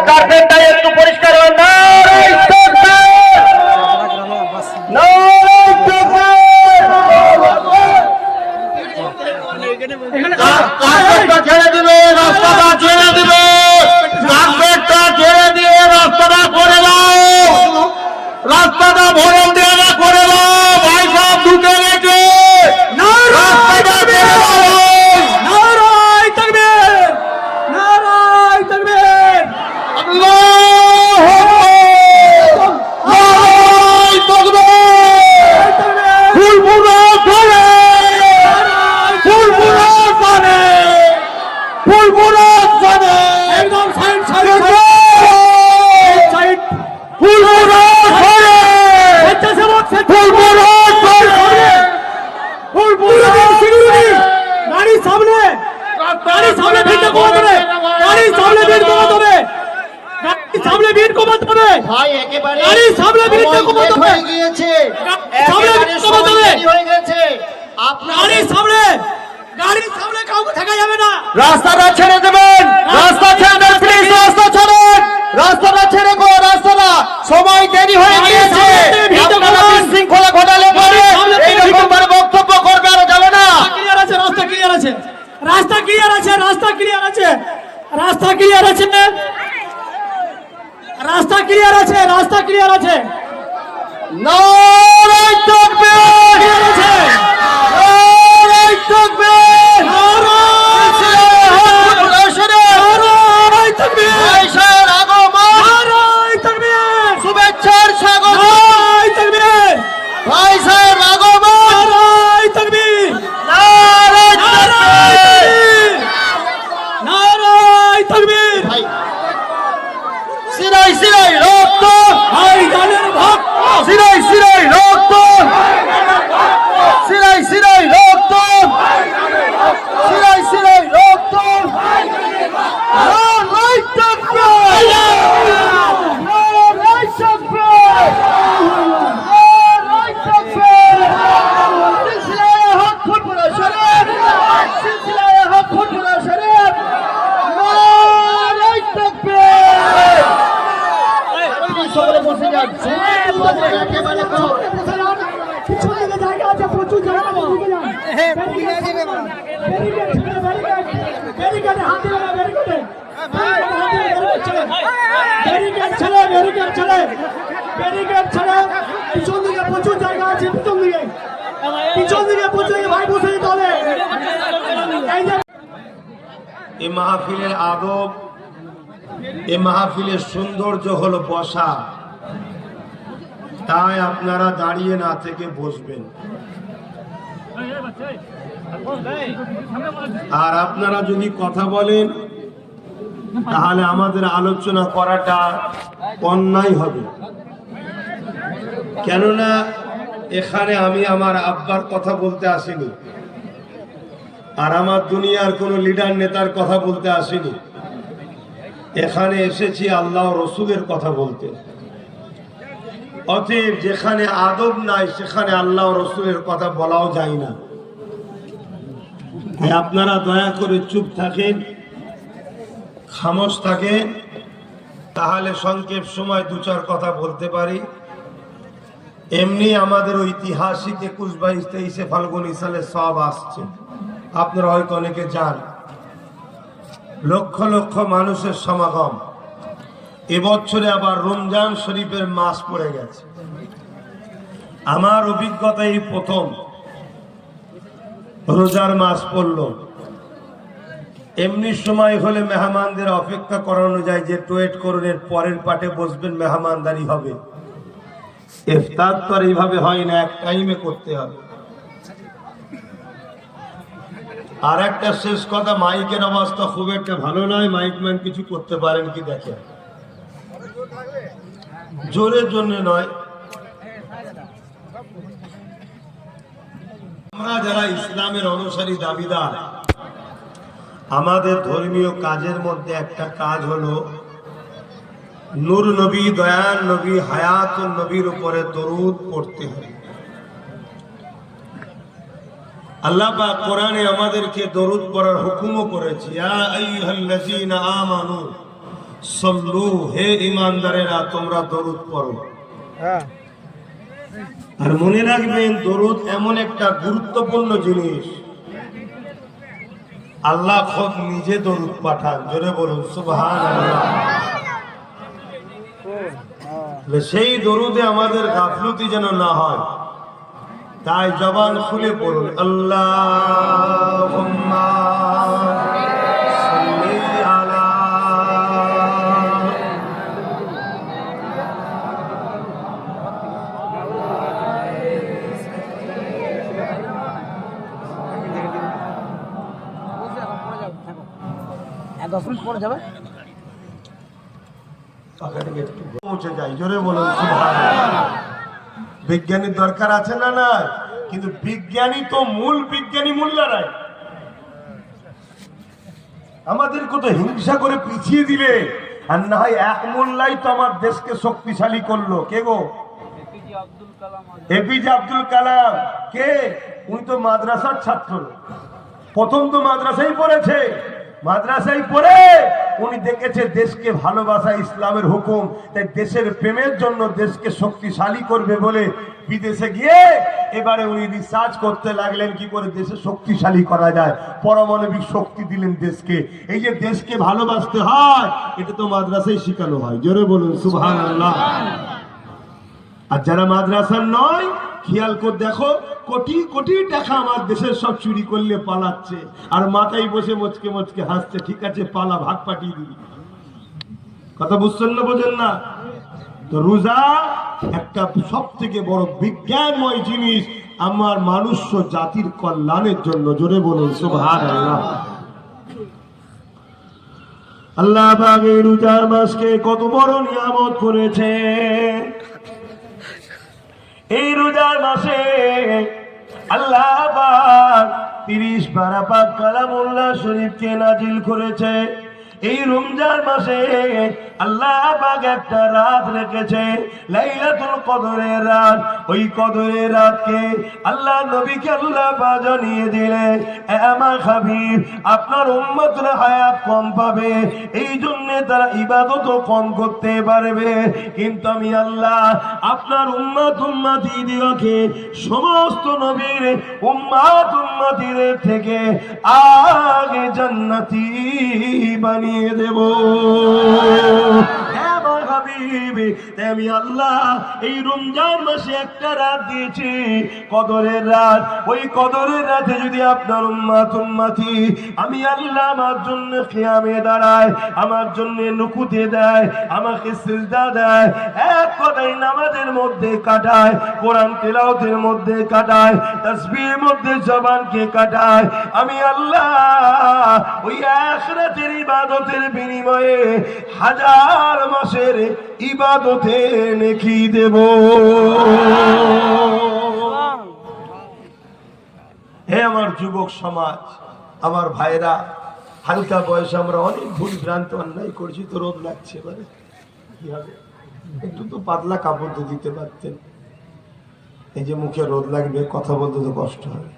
কার্পেটটা একটু পরিষ্কার হয় না। ছেড়ে দিবে, রাস্তাটা ছেড়ে দিবে, কার্পেটটা ছেড়ে দিয়ে রাস্তাটা করে দাও, রাস্তাটা ভরণ দেওয়া করে দাও। ভাই সব ঢুকে গেছে, রাস্তাটা ছেড়ে দাও। নারায়ে তাকবীর, নারায়ে তাকবীর, আল্লাহু আকবার, নারায়ে তাকবীর। ফুলপুরা করে, ফুলপুরা করে, ফুলপুরা করে, একদম সাইড সাইড সাইড, ফুলপুরা করে, স্বেচ্ছাসেবক ফুলপুরা করে, ফুলপুরা সিকিউরিটি গাড়ির সামনে, গাড়ির সামনে ভিড় কমাতে হবে, গাড়ির সামনে ভিড় কমাতে হবে, গাড়ির সামনে ভিড় কমাতে হবে, ভাই একেবারে গাড়ির সামনে ভিড় কমাতে হবে, হয়ে গিয়েছে, সামনে একেবারে কমাতে হবে, সময় হয়ে গেছে। আপনার গাড়ির সামনে, গাড়ির সামনে কাউকে থাকা যাবে না। রাস্তাটা ছেড়ে দেবেন, রাস্তা ছেড়ে দেন প্লিজ, রাস্তা ছাড়েন, রাস্তাটা ছেড়ে গো, রাস্তাটা সময় দেরি হয়ে গিয়েছে। আপনারা বিশৃঙ্খলা ঘটালে পরে এইরকম ভাবে বক্তব্য করবে আর যাবে না। ক্লিয়ার আছে, রাস্তা ক্লিয়ার আছে, রাস্তা ক্লিয়ার আছে, রাস্তা ক্লিয়ার আছে, রাস্তা ক্লিয়ার আছে, রাস্তা ক্লিয়ার আছে, রাস্তা ক্লিয়ার আছে, নারায়ে তাকবীর, ক্লিয়ার আছে, নারায়ে তাকবীর, নারায়ে তাকবীর, আয়েশার আগমন, নারায়ে তাকবীর, শুভেচ্ছার স্বাগত, নারায়ে তাকবীর, আয়েশার আগমন, নারায়ে তাকবীর, নারায়ে নারায়ে তাকবীর। তাকবীর, নারায়ে তাকবীর। ভাই সিরাই সিরাই রক্ত, ভাই জানের ভক্ত, সিরাই সিরাই রক্ত, সিরাই সিরাই রক্ত, সিরাই সিরাই রক্ত, নারায়ে তাকবীর, নারায়ে তাকবীর, নারায়ে তাকবীর। সিলসিলায়ে হক ফুলপুরা শরীফ, সিলসিলায়ে হক ফুলপুরা শরীফ, নারায়ে তাকবীর। সকলে বসে যান, একেবারে কম। পিছনে দিকে জায়গা আছে, প্রচুর জায়গা আছে, দিকে যান। ব্যারিকেডে হাত দিবে না, ব্যারিকেডে। ব্যারিকেড ছেড়ে, ব্যারিকেড ছেড়ে, ব্যারিকেড ছেড়ে, পিছন দিকে প্রচুর জায়গা আছে, পিছন দিকে, পিছন দিকে প্রচুর জায়গা, ভাই বসে যেতে হবে। এই যে এই মাহফিলের আদব, এই মাহফিলের সৌন্দর্য হলো বসা, তাই আপনারা দাঁড়িয়ে না থেকে বসবেন। আর আপনারা যদি কথা বলেন তাহলে আমাদের আলোচনা করাটা অন্যায় হবে, কেননা এখানে আমি আমার আব্বার কথা বলতে আসিনি, আর আমার দুনিয়ার কোনো লিডার নেতার কথা বলতে আসিনি। এখানে এসেছি আল্লাহ রসুলের কথা বলতে। অতএব যেখানে আদব নাই সেখানে আল্লাহ রসুলের কথা বলাও যায় না। তাই আপনারা দয়া করে চুপ থাকেন, খামোশ থাকেন, তাহলে সংক্ষেপ সময় দু চার কথা বলতে পারি। এমনি আমাদের ঐতিহাসিক 21, 22, 23 ফাল্গুনী সালে সব আসছে, আপনারা হয়তো অনেকে যান। লক্ষ লক্ষ মানুষের সমাগম। এবছরে আবার রমজান শরীফের মাস পড়ে গেছে। আমার অভিজ্ঞতা এই প্রথম রোজার মাস পড়ল। এমনি সময় হলে মেহমানদের অপেক্ষা করানো যায় যে টোয়েট করুন, এর পরের পাটে বসবেন, মেহমানদারি হবে। ইফতার তো আর এইভাবে হয় না, এক টাইমে করতে হবে। আর একটা শেষ কথা, মাইকের অবস্থা খুব একটা ভালো নয়, মাইকম্যান কিছু করতে পারেন কি দেখেন, জোরের জন্য নয়। আমরা যারা ইসলামের অনুসারী দাবিদার, আমাদের ধর্মীয় কাজের মধ্যে একটা কাজ হলো নূর নবী, দয়াল নবী, হায়াতুন নবীর উপরে দরুদ পড়তে হয়। আল্লাহ পাক কোরআনে আমাদেরকে দরুদ পড়ার হুকুমও করেছে, ইয়া আইয়ুহাল্লাযীনা আমানু সল্লু, হে ঈমানদারেরা তোমরা দরুদ পড়ো। আর মনে রাখবেন দরুদ এমন একটা গুরুত্বপূর্ণ জিনিস, আল্লাহ খোদ নিজে দরুদ পাঠান। জোরে বলুন সুবহানাল্লাহ। সেই দরুদে আমাদের গাফলতি যেন না হয়, তাই জবান খুলে পড়ুন আল্লাহুম্মা সাল্লি আলা। পৌঁছে যাই, জোরে বলুন সুবহানাল্লাহ। বিজ্ঞানীর দরকার আছে না না, কিন্তু বিজ্ঞানী তো মূল বিজ্ঞানী মোল্লা নাই। আমাদেরকে তো হিংসা করে পিছিয়ে দিলে, আর না হয় এক মোল্লাই তো আমার দেশকে শক্তিশালী করলো। কে গো? এপিজে আব্দুল কালাম। কে? উনি তো মাদ্রাসার ছাত্র, প্রথম তো মাদ্রাসায় পড়েছে। মাদ্রাসায় পড়ে উনি দেখেছে দেশকে ভালোবাসা ইসলামের হুকুম, তাই দেশের প্রেমের জন্য দেশকে শক্তিশালী করবে বলে বিদেশে গিয়ে এবারে উনি রিসার্চ করতে লাগলেন কি করে দেশে শক্তিশালী করা যায়, পারমাণবিক শক্তি দিলেন দেশকে। এই যে দেশকে ভালোবাসতে হয়, এটা তো মাদ্রাসায় শেখানো হয়। জোরে বলুন সুবহানাল্লাহ। আর যারা মাদ্রাসার নয়, খেয়াল করে দেখো, কোটি কোটি টাকা আমার দেশের সব চুরি করলে পালাচ্ছে, আর মাথায় বসে মুচকে মুচকে হাসছে, ঠিক আছে পালা, ভাগ পাঠিয়ে দিবি। কথা বুঝছেন না, বোঝেন না? তো রোজা একটা সব থেকে বড় বিজ্ঞানময় জিনিস আমার মানুষ জাতির কল্যাণের জন্য। জোরে বলুন সুবহানাল্লাহ। আল্লাহ পাক এই রোজার মাসকে কত বড় নিয়ামত করেছে। এই রোজার মাসে আল্লাহ পাক 30 পারা পাক কালামুল্লাহ শরীফকে নাজিল করেছে। এই রমজান মাসে আল্লাহ পাক একটা রাত রেখেছে, লাইলাতুল কদরের রাত। ওই কদরের রাতকে আল্লাহ নবীকে আল্লাহ পাক জানিয়ে দিলেন, এ আমার হাবিব, আপনার উম্মতরা হায়াত কম পাবে, এই জন্য তারা ইবাদত কম করতে পারবে, কিন্তু আমি আল্লাহ আপনার উম্মতিদিগকে সমস্ত নবীর উম্মতিদের থেকে আগে জান্নাতি বানিয়ে দেব। আমি আল্লাহ এই রমজান মাসে একটা রাত দিয়েছি, কদরের রাত। ওই কদরের রাতে যদি আপনার উম্মতি আমি আল্লাহ আমার জন্য কিয়ামে দাঁড়ায়, আমার জন্য নুকুতে দেয়, আমাকে সিজদা দেয়, এক কথায় নামাজের মধ্যে কাটায়, কোরআন তিলাওয়াতের মধ্যে কাটায়, তাসবিহের মধ্যে জবানকে কাটায়, আমি আল্লাহ ওই আখিরাতের ইবাদতের বিনিময়ে 1000 মাসের ইবাদতে নেকি দেব। হে আমার যুবক সমাজ, আমার ভাইরা, হালকা বয়সে আমরা অনেক ভুল ভ্রান্ত অন্যায় করছি, তো রোদ লাগছে, এবারে কি হবে? একটু তো পাতলা কাপড় তো দিতে পারতেন। এই যে মুখে রোদ লাগবে, কথা বলতে তো কষ্ট হবে।